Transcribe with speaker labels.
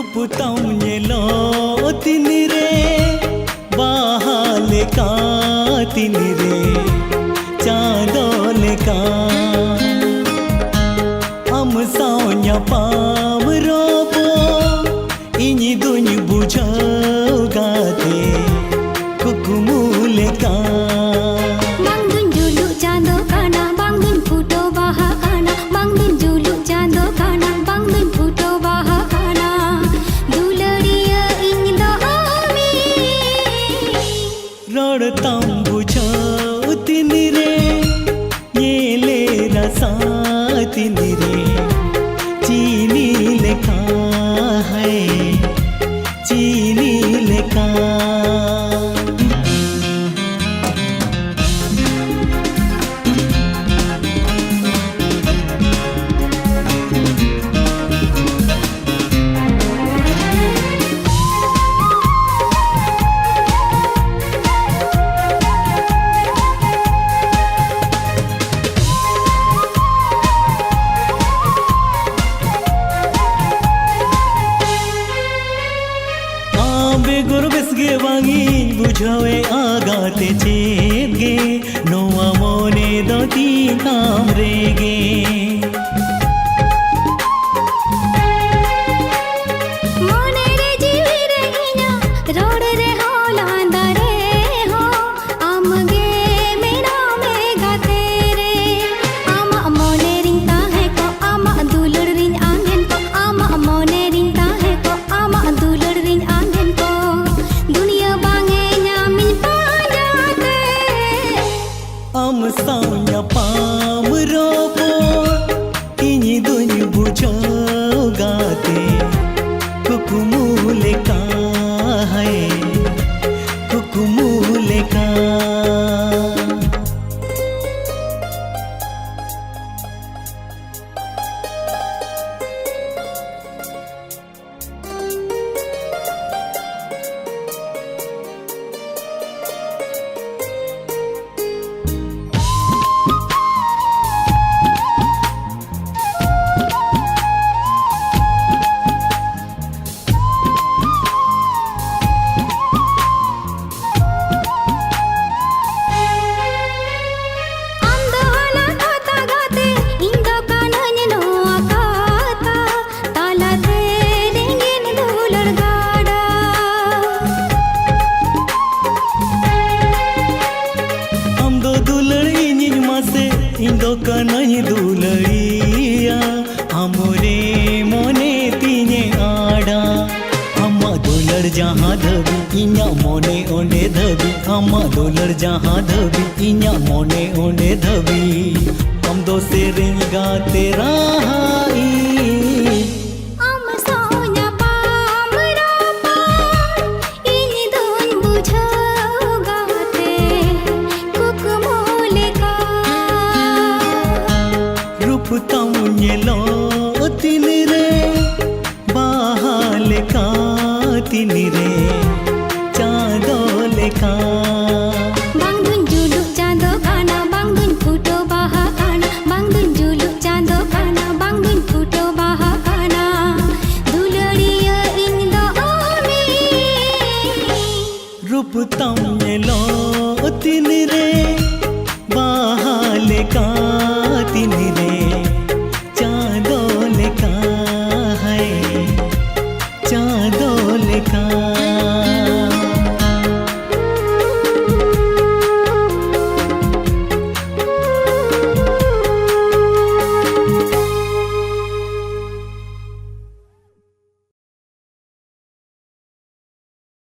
Speaker 1: रूप तम ᱧᱮᱞᱚ तिनरे बाहा लेका तिनरे चाँदो लेका हम साव ᱧᱟᱯᱟᱢ रोबो इनी दुनी बुझाव गाते कुकुमु लेका
Speaker 2: bang dun julu chando kana bang dun phuto baha kana bang dun julu chando kana bang dun phuto baha kana dulariya ing do ami
Speaker 1: रड़तम बुझाव तिनरे येले रसा तिनरे चीनी लेखा है चीनी लेखा बेगुर बेसगे वांगी बुझावे आगाते चेगे नोआ मोने दोती काम रेगे
Speaker 2: mone re jivi re inya rod re holanda re ho amge mera me gate re ama mone rinta hai ko ama dulur rin angen ko ama mone rinta hai ko ama dulur rin angen ko दुनिया बांगे न्यामिन पाजाते
Speaker 1: हम साव ᱧᱟᱯᱟᱢ robo इनी दुनी बुझाव गाते कुकुमु लेका है कुकुमु लेका इंदो कनई दुलड़िया हमरे मोने तीने आड़ा अम्मा दुलड़ जहाँ धबी इन्या मोने ओंडे धबी अम्मा दुलड़ जहाँ धबी इन्या मोने ओंडे धबी हम दो से रिंग गाते रहाई
Speaker 2: am sonya pam rapa ini dun bujhau gate kukmole ka
Speaker 1: रूप तम ᱧᱮᱞᱚ तिनरे बाहा लेका तिनरे चाँदो लेका
Speaker 2: bang dun julu chando kana bang dun phuto baha kana bang dun julu chando kana bang dun phuto baha kana dulariya ing do ami
Speaker 1: रूप तम ᱧᱮᱞᱚ तिनरे